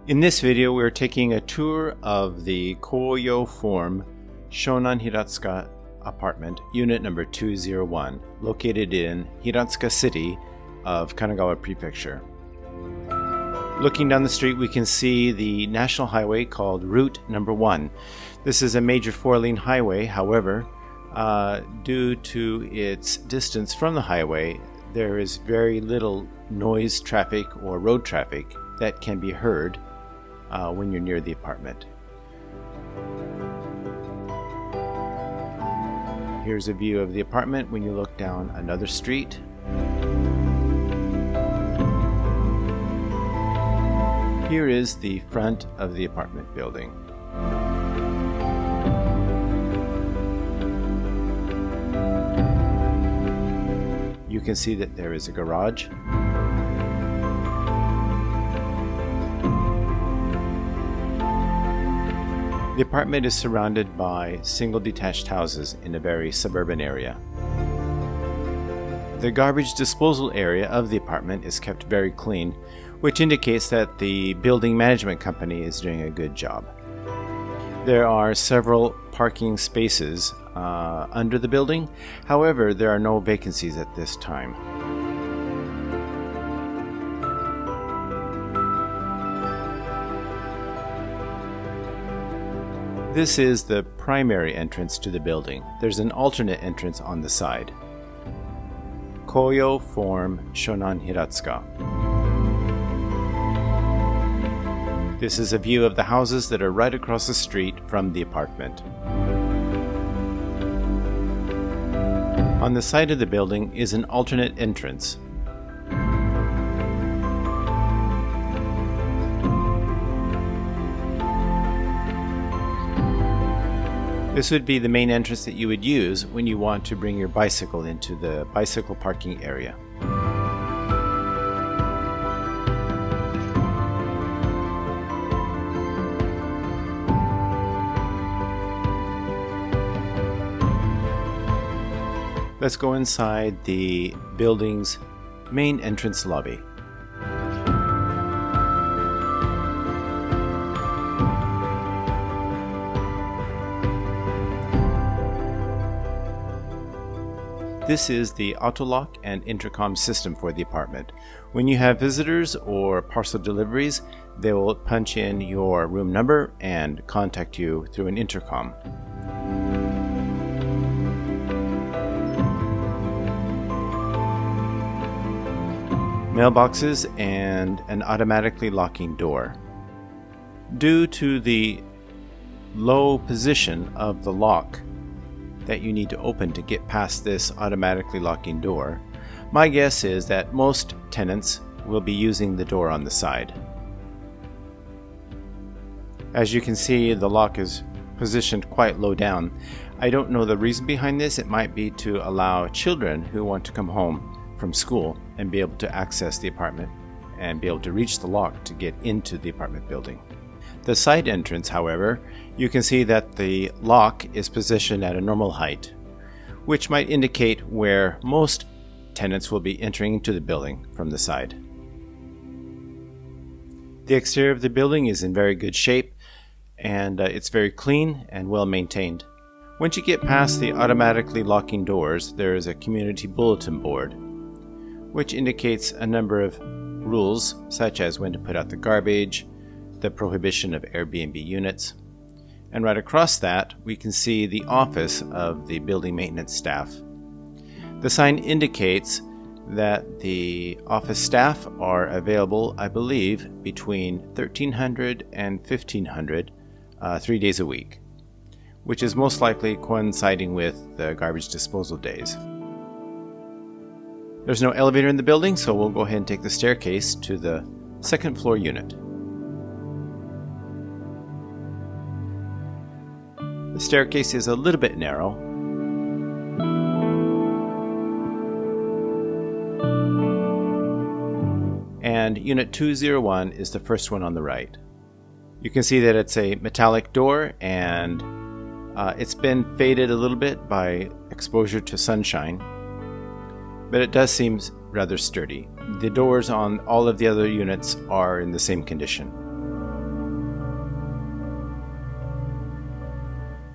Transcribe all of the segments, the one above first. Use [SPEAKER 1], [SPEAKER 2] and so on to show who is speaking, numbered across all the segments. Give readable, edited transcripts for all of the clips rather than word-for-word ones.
[SPEAKER 1] In this video, we're taking a tour of the Koyo Forme Shonan Hiratsuka apartment, unit number 201, located in Hiratsuka City of Kanagawa Prefecture. Looking down the street, we can see the national highway called Route Number 1. This is a major four-lane highway. However, due to its distance from the highway, there is very little noise traffic or road traffic that can be heard when you're near the apartment. Here's a view of the apartment when you look down another street. Here is the front of the apartment building. You can see that there is a garage. The apartment is surrounded by single detached houses in a very suburban area. The garbage disposal area of the apartment is kept very clean, which indicates that the building management company is doing a good job. There are several parking spaces under the building. However, there are no vacancies at this time. This is the primary entrance to the building. There's an alternate entrance on the side. Koyo Forme Shonan Hiratsuka. This is a view of the houses that are right across the street from the apartment. On the side of the building is an alternate entrance. This would be the main entrance that you would use when you want to bring your bicycle into the bicycle parking area. Let's go inside the building's main entrance lobby. This is the auto lock and intercom system for the apartment. When you have visitors or parcel deliveries, they will punch in your room number and contact you through an intercom. Mailboxes and an automatically locking door. Due to the low position of the lock that you need to open to get past this automatically locking door, my guess is that most tenants will be using the door on the side. As you can see, the lock is positioned quite low down. I don't know the reason behind this. It might be to allow children who want to come home from school and be able to access the apartment and be able to reach the lock to get into the apartment building. The side entrance, however, you can see that the lock is positioned at a normal height, which might indicate where most tenants will be entering into the building from the side. The exterior of the building is in very good shape, and it's very clean and well maintained. Once you get past the automatically locking doors, there is a community bulletin board, which indicates a number of rules, such as when to put out the garbage, the prohibition of Airbnb units. And right across that, we can see the office of the building maintenance staff. The sign indicates that the office staff are available, I believe, between 1300 and 1500 3 days a week, which is most likely coinciding with the garbage disposal days. There's no elevator in the building, so we'll go ahead and take the staircase to the second floor unit. The staircase is a little bit narrow. And unit 201 is the first one on the right. You can see that it's a metallic door, and it's been faded a little bit by exposure to sunshine, but it does seem rather sturdy. The doors on all of the other units are in the same condition.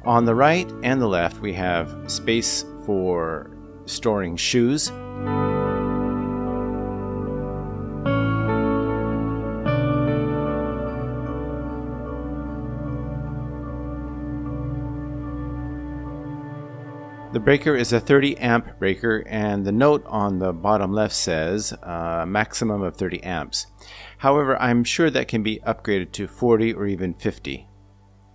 [SPEAKER 1] On the right and the left, we have space for storing shoes. The breaker is a 30 amp breaker, and the note on the bottom left says maximum of 30 amps. However, I'm sure that can be upgraded to 40 or even 50,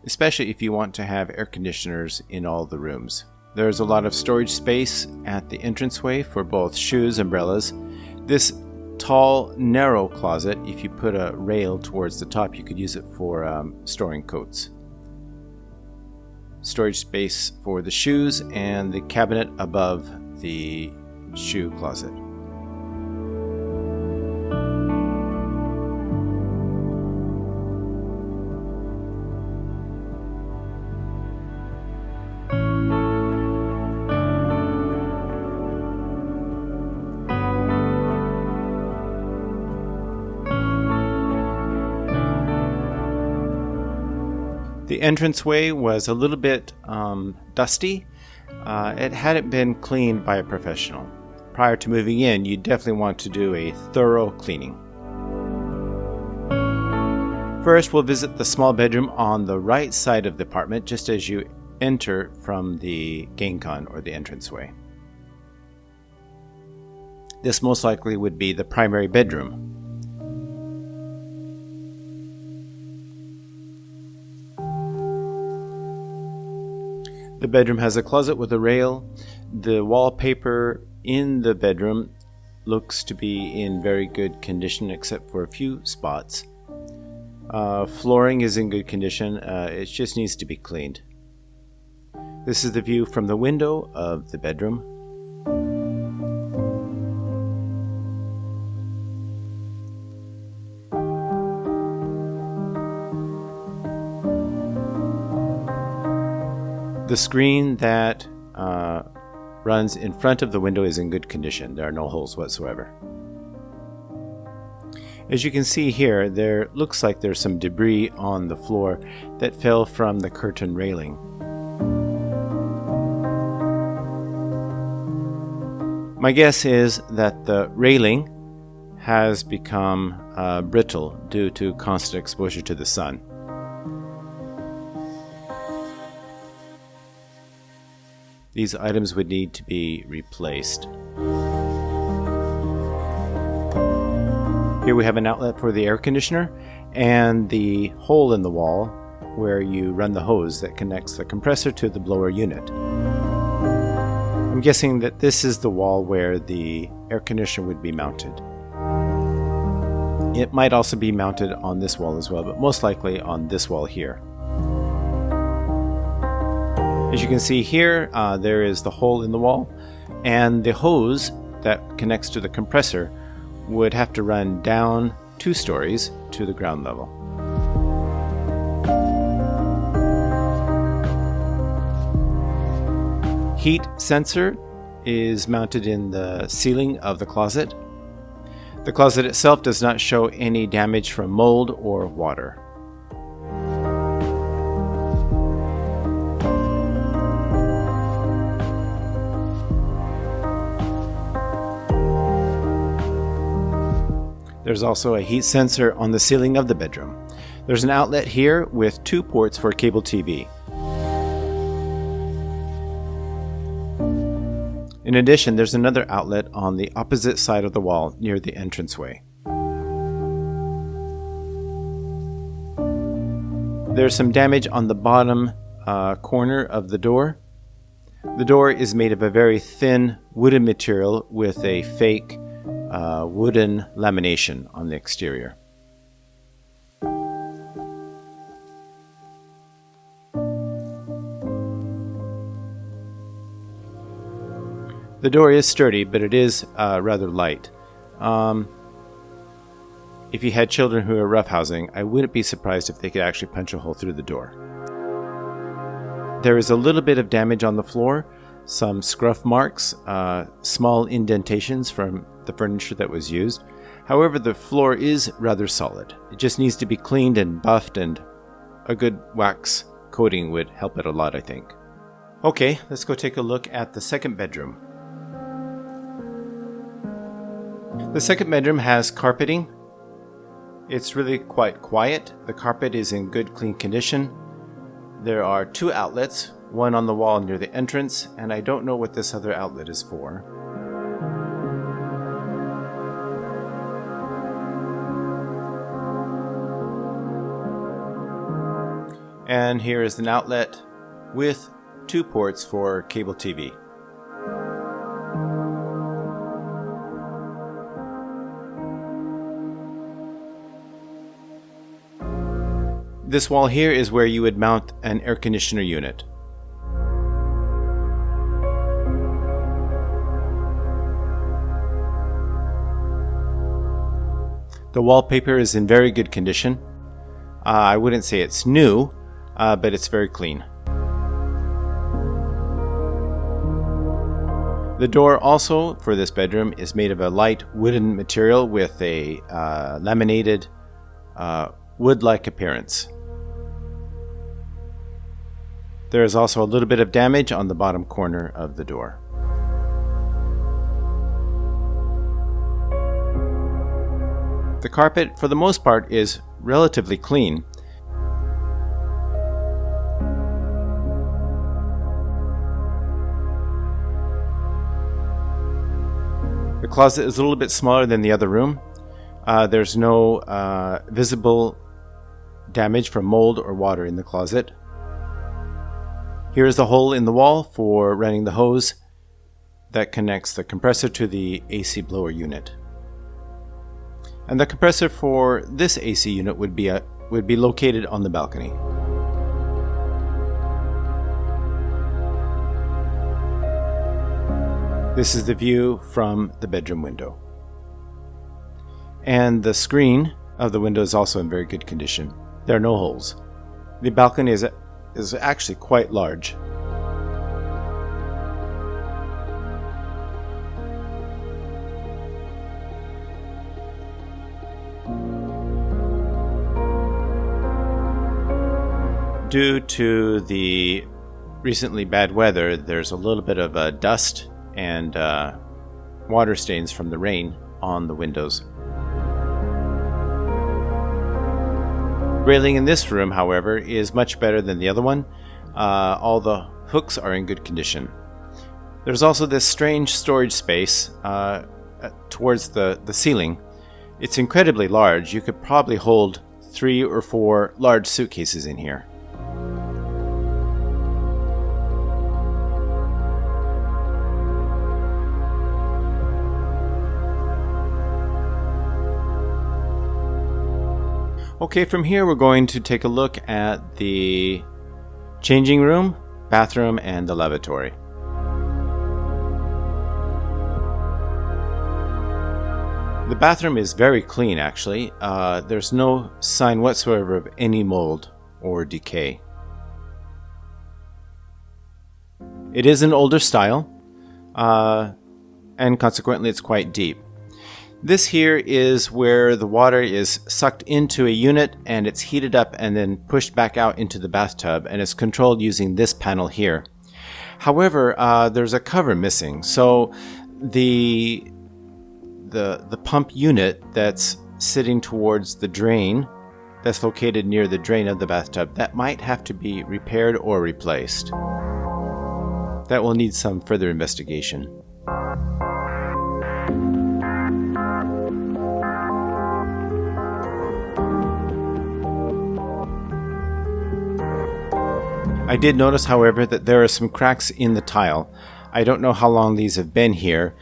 [SPEAKER 1] especially if you want to have air conditioners in all the rooms. There's a lot of storage space at the entranceway for both shoes, umbrellas. This tall, narrow closet, if you put a rail towards the top, you could use it for storing coats. Storage space for the shoes and the cabinet above the shoe closet. The entranceway was a little bit dusty. It hadn't been cleaned by a professional. Prior to moving in, you definitely want to do a thorough cleaning. First, we'll visit the small bedroom on the right side of the apartment, just as you enter from the genkan, or the entranceway. This most likely would be the primary bedroom. The bedroom has a closet with a rail. The wallpaper in the bedroom looks to be in very good condition except for a few spots. Flooring is in good condition. It just needs to be cleaned. This is the view from the window of the bedroom. The screen that runs in front of the window is in good condition. There are no holes whatsoever. As you can see here, there looks like there's some debris on the floor that fell from the curtain railing. My guess is that the railing has become brittle due to constant exposure to the sun. These items would need to be replaced. Here we have an outlet for the air conditioner and the hole in the wall where you run the hose that connects the compressor to the blower unit. I'm guessing that this is the wall where the air conditioner would be mounted. It might also be mounted on this wall as well, but most likely on this wall here. As you can see here, there is the hole in the wall, and the hose that connects to the compressor would have to run down 2 stories to the ground level. Heat sensor is mounted in the ceiling of the closet. The closet itself does not show any damage from mold or water. There's also a heat sensor on the ceiling of the bedroom. There's an outlet here with 2 ports for cable TV. In addition, there's another outlet on the opposite side of the wall near the entranceway. There's some damage on the bottom corner of the door. The door is made of a very thin wooden material with a fake wooden lamination on the exterior. The door is sturdy, but it is rather light. If you had children who are roughhousing, I wouldn't be surprised if they could actually punch a hole through the door. There is a little bit of damage on the floor, some scruff marks, small indentations from the furniture that was used. However, the floor is rather solid. It just needs to be cleaned and buffed and a good wax coating would help it a lot, I think. Okay, let's go take a look at the second bedroom. The second bedroom has carpeting. It's really quite quiet. The carpet is in good, clean condition. There are 2 outlets, one on the wall near the entrance, and I don't know what this other outlet is for. And here is an outlet with 2 ports for cable TV. This wall here is where you would mount an air conditioner unit. The wallpaper is in very good condition. I wouldn't say it's new, but it's very clean. The door also for this bedroom is made of a light wooden material with a laminated wood-like appearance. There is also a little bit of damage on the bottom corner of the door. The carpet, for the most part, is relatively clean. The closet is a little bit smaller than the other room. There's no visible damage from mold or water in the closet. Here's the hole in the wall for running the hose that connects the compressor to the AC blower unit. And the compressor for this AC unit would be located on the balcony. This is the view from the bedroom window. And the screen of the window is also in very good condition. There are no holes. The balcony is actually quite large. Due to the recently bad weather, there's a little bit of dust and water stains from the rain on the windows. Railing in this room, however, is much better than the other one. All the hooks are in good condition. There's also this strange storage space towards the ceiling. It's incredibly large. You could probably hold 3 or 4 large suitcases in here. Okay, from here we're going to take a look at the changing room, bathroom, and the lavatory. The bathroom is very clean, actually. There's no sign whatsoever of any mold or decay. It is an older style, and consequently it's quite deep. This here is where the water is sucked into a unit and it's heated up and then pushed back out into the bathtub, and it's controlled using this panel here. However, there's a cover missing, so the pump unit that's sitting towards the drain, that's located near the drain of the bathtub, that might have to be repaired or replaced. That will need some further investigation. I did notice, however, that there are some cracks in the tile. I don't know how long these have been here.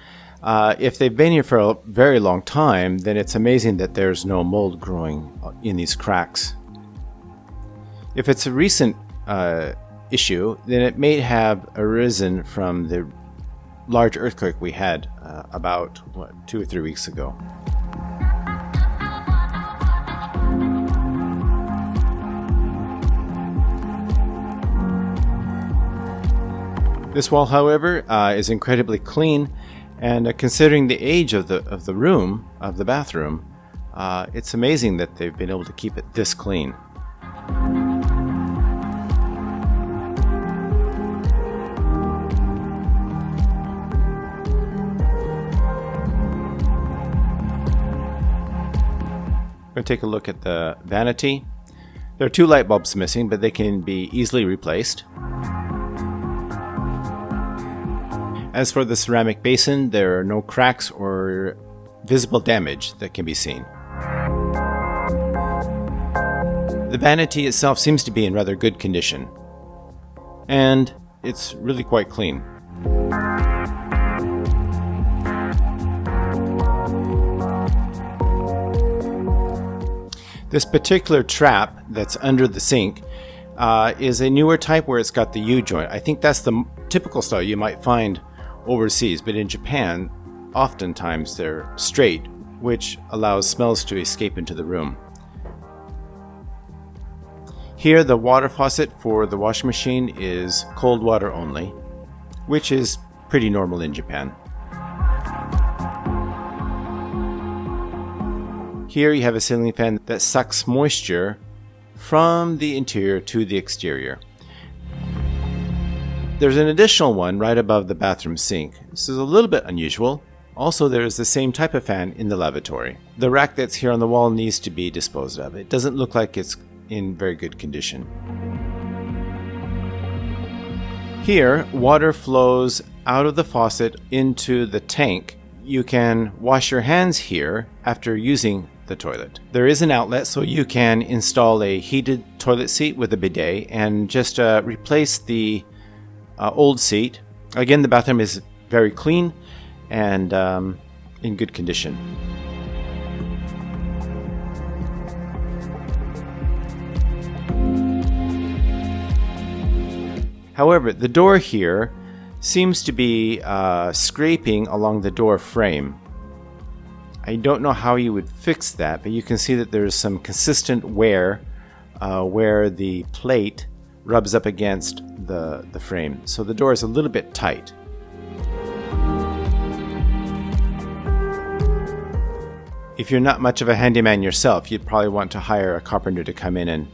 [SPEAKER 1] If they've been here for a very long time, then it's amazing that there's no mold growing in these cracks. If it's a recent issue, then it may have arisen from the large earthquake we had about 2 or 3 weeks ago. This wall, however, is incredibly clean, and considering the age of the room, of the bathroom, it's amazing that they've been able to keep it this clean. going to take a look at the vanity. There are 2 light bulbs missing, but they can be easily replaced. As for the ceramic basin, there are no cracks or visible damage that can be seen. The vanity itself seems to be in rather good condition, and it's really quite clean. This particular trap that's under the sink is a newer type where it's got the U-joint. I think that's the typical style you might find overseas, but in Japan, oftentimes they're straight, which allows smells to escape into the room. Here, the water faucet for the washing machine is cold water only, which is pretty normal in Japan. Here you have a ceiling fan that sucks moisture from the interior to the exterior. There's an additional one right above the bathroom sink. This is a little bit unusual. Also, there is the same type of fan in the lavatory. The rack that's here on the wall needs to be disposed of. It doesn't look like it's in very good condition. Here, water flows out of the faucet into the tank. You can wash your hands here after using the toilet. There is an outlet, so you can install a heated toilet seat with a bidet and just replace the old seat. Again, the bathroom is very clean and in good condition. However, the door here seems to be scraping along the door frame. I don't know how you would fix that, but you can see that there's some consistent wear where the plate rubs up against the frame. So the door is a little bit tight. If you're not much of a handyman yourself, you'd probably want to hire a carpenter to come in and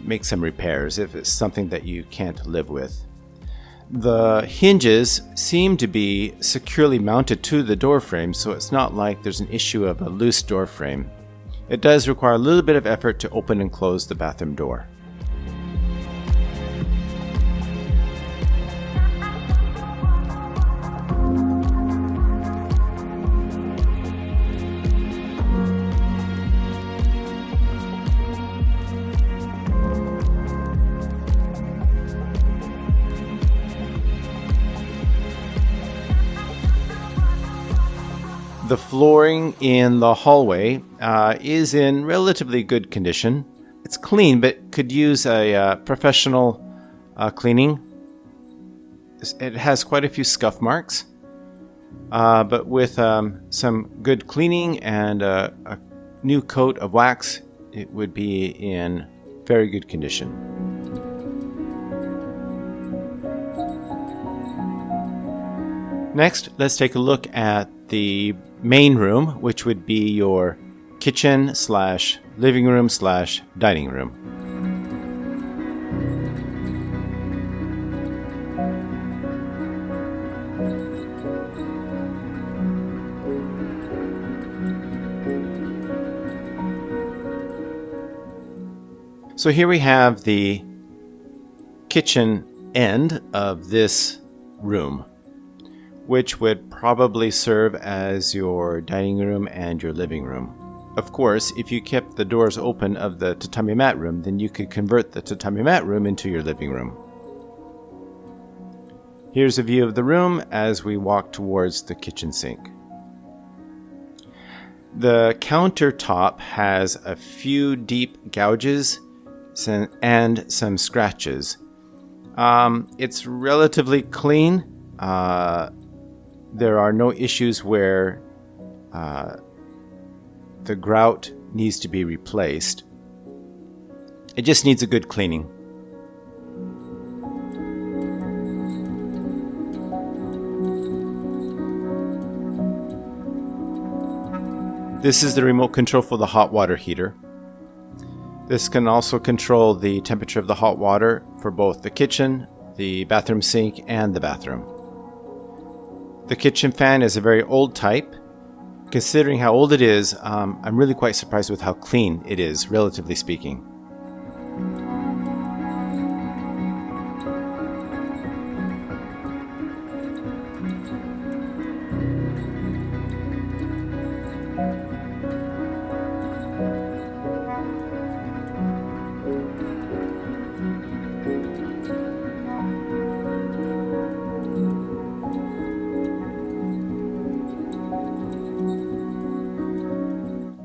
[SPEAKER 1] make some repairs if it's something that you can't live with. The hinges seem to be securely mounted to the door frame, so it's not like there's an issue of a loose door frame. It does require a little bit of effort to open and close the bathroom door. The flooring in the hallway is in relatively good condition. It's clean, but could use a professional cleaning. It has quite a few scuff marks, but with some good cleaning and a new coat of wax, it would be in very good condition. Next, let's take a look at the main room, which would be your kitchen / living / dining room. So here we have the kitchen end of this room, which would probably serve as your dining room and your living room. Of course, if you kept the doors open of the tatami mat room, then you could convert the tatami mat room into your living room. Here's a view of the room as we walk towards the kitchen sink. The countertop has a few deep gouges and some scratches. It's relatively clean. There are no issues where the grout needs to be replaced. It just needs a good cleaning. This is the remote control for the hot water heater. This can also control the temperature of the hot water for both the kitchen, the bathroom sink, and the bathroom. The kitchen fan is a very old type. Considering how old it is, I'm really quite surprised with how clean it is, relatively speaking.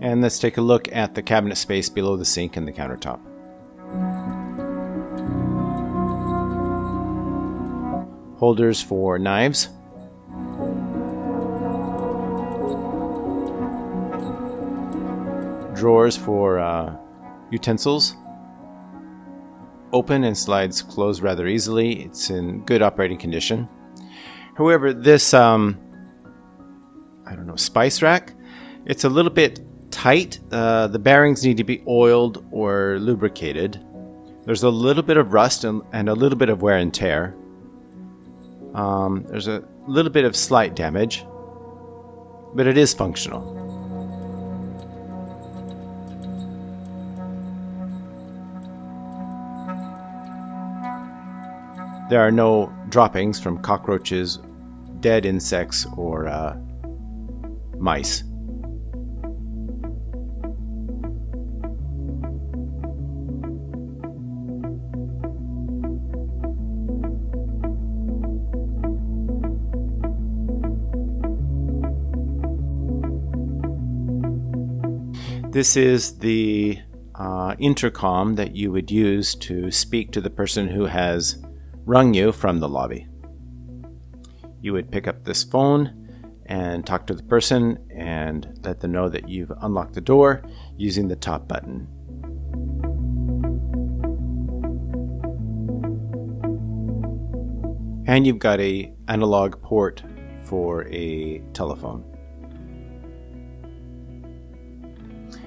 [SPEAKER 1] And let's take a look at the cabinet space below the sink and the countertop. Holders for knives. Drawers for utensils. Open and slides closed rather easily. It's in good operating condition. However, this, spice rack, it's a little bit tight. The bearings need to be oiled or lubricated. There's a little bit of rust and a little bit of wear and tear. There's a little bit of slight damage, but it is functional. There are no droppings from cockroaches, dead insects, or mice. This is the intercom that you would use to speak to the person who has rung you from the lobby. You would pick up this phone and talk to the person and let them know that you've unlocked the door using the top button. And you've got an analog port for a telephone.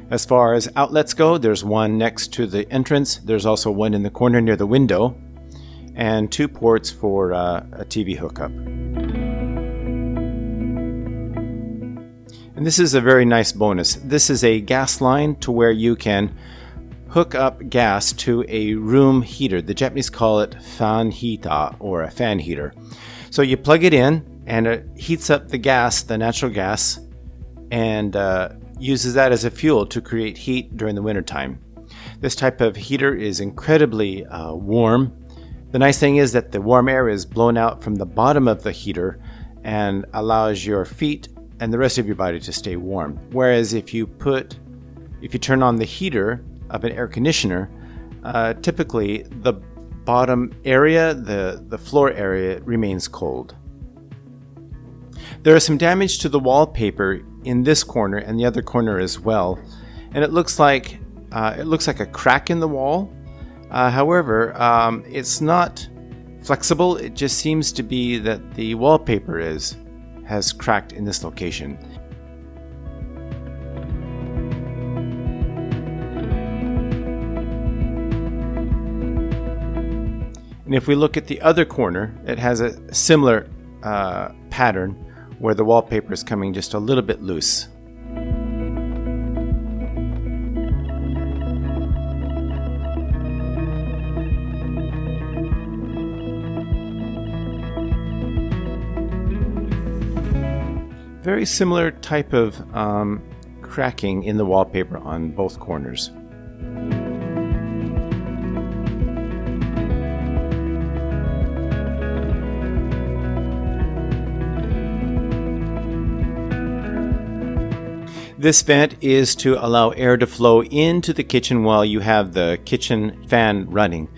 [SPEAKER 1] As far as outlets go, there's one next to the entrance. There's also one in the corner near the window, and 2 ports for a TV hookup. And this is a very nice bonus. This is a gas line to where you can hook up gas to a room heater. The Japanese call it fan hita, or a fan heater. So you plug it in and it heats up the gas, the natural gas, and uses that as a fuel to create heat during the wintertime. This type of heater is incredibly warm. The nice thing is that the warm air is blown out from the bottom of the heater and allows your feet and the rest of your body to stay warm. Whereas if you turn on the heater of an air conditioner, typically the bottom area, the floor area, remains cold. There is some damage to the wallpaper in this corner and the other corner as well, and it looks like a crack in the wall. However, it's not flexible. It just seems to be that the wallpaper has cracked in this location. And if we look at the other corner, it has a similar pattern where the wallpaper is coming just a little bit loose. Very similar type of cracking in the wallpaper on both corners. This vent is to allow air to flow into the kitchen while you have the kitchen fan running.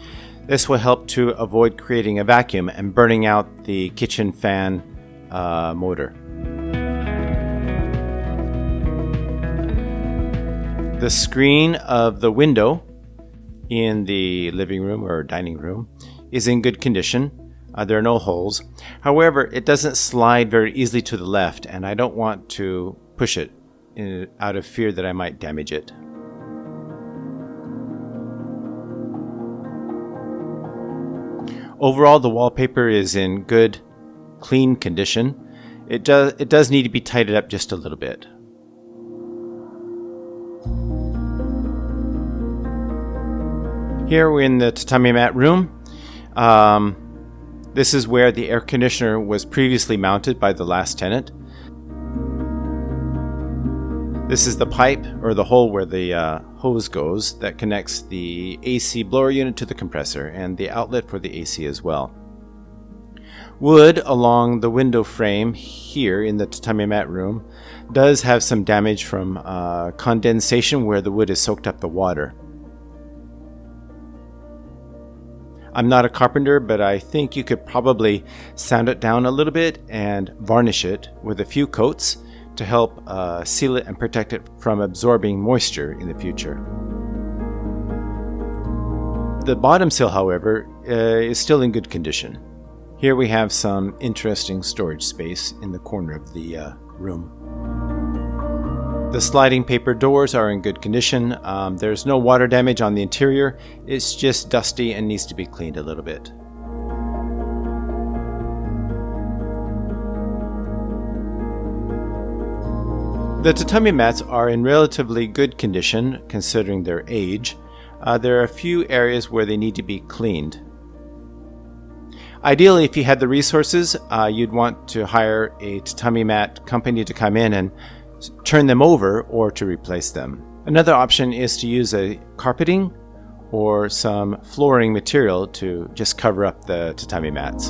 [SPEAKER 1] This will help to avoid creating a vacuum and burning out the kitchen fan motor. The screen of the window in the living room or dining room is in good condition. There are no holes. However, it doesn't slide very easily to the left, and I don't want to push it out of fear that I might damage it. Overall, the wallpaper is in good, clean condition. It does need to be tidied up just a little bit. Here we're in the tatami mat room. This is where the air conditioner was previously mounted by the last tenant. This is the pipe, or the hole where the hose goes, that connects the AC blower unit to the compressor, and the outlet for the AC as well. Wood along the window frame here in the tatami mat room does have some damage from condensation where the wood has soaked up the water. I'm not a carpenter, but I think you could probably sand it down a little bit and varnish it with a few coats to help seal it and protect it from absorbing moisture in the future. The bottom sill, however, is still in good condition. Here we have some interesting storage space in the corner of the room. The sliding paper doors are in good condition. There's no water damage on the interior. It's just dusty and needs to be cleaned a little bit. The tatami mats are in relatively good condition considering their age. There are a few areas where they need to be cleaned. Ideally, if you had the resources, you'd want to hire a tatami mat company to come in and turn them over or to replace them. Another option is to use a carpeting or some flooring material to just cover up the tatami mats.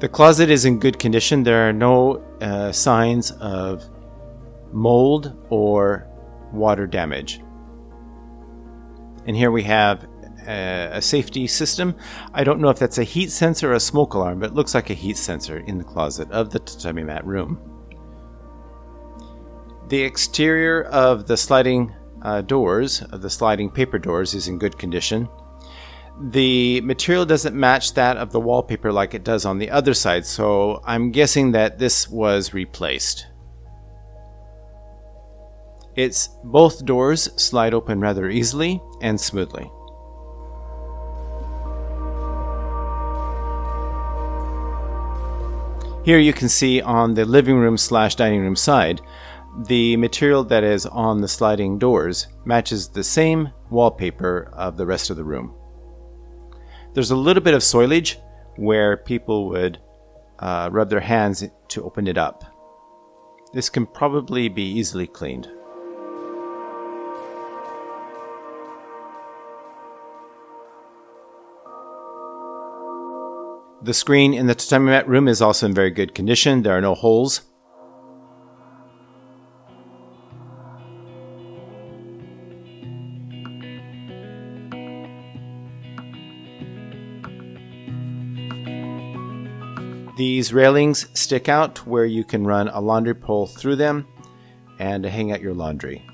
[SPEAKER 1] The closet is in good condition. There are no signs of mold or water damage. And here we have a safety system. I don't know if that's a heat sensor or a smoke alarm, but it looks like a heat sensor in the closet of the tatami mat room. The exterior of the sliding doors, of the sliding paper doors, is in good condition. The material doesn't match that of the wallpaper like it does on the other side, so I'm guessing that this was replaced. Both doors slide open rather easily and smoothly. Here you can see on the living room / dining room side, the material that is on the sliding doors matches the same wallpaper of the rest of the room. There's a little bit of soilage where people would rub their hands to open it up. This can probably be easily cleaned. The screen in the tatami mat room is also in very good condition. There are no holes. These railings stick out where you can run a laundry pole through them and hang out your laundry.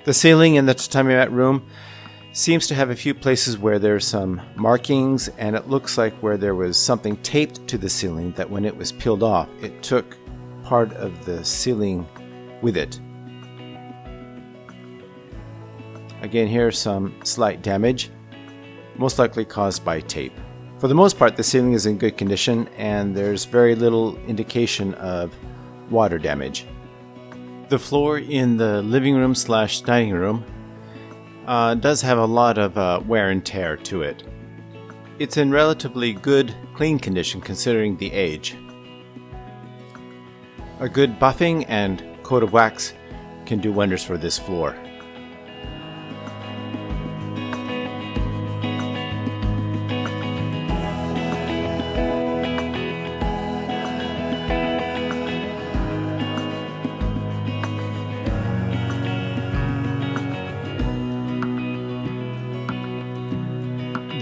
[SPEAKER 1] The ceiling in the tatami mat room seems to have a few places where there's some markings, and it looks like where there was something taped to the ceiling that when it was peeled off, it took part of the ceiling with it. Again, here's some slight damage, most likely caused by tape. For the most part, the ceiling is in good condition, and there's very little indication of water damage. The floor in the living room / dining room does have a lot of wear and tear to it. It's in relatively good, clean condition considering the age. A good buffing and coat of wax can do wonders for this floor.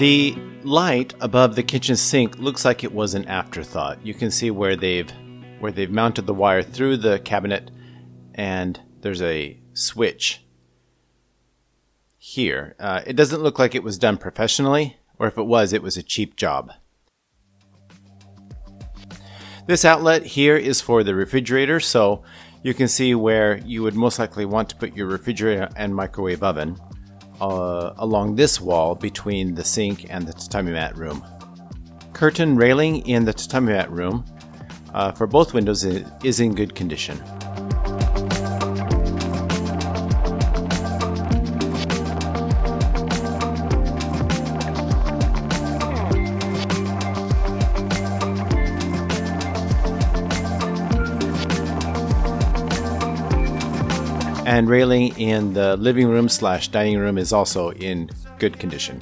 [SPEAKER 1] The light above the kitchen sink looks like it was an afterthought. You can see where they've mounted the wire through the cabinet, and there's a switch here. It doesn't look like it was done professionally, or if it was a cheap job. This outlet here is for the refrigerator, so you can see where you would most likely want to put your refrigerator and microwave oven along this wall between the sink and the tatami mat room. Curtain railing in the tatami mat room for both windows is in good condition. And railing in the living room / dining room is also in good condition.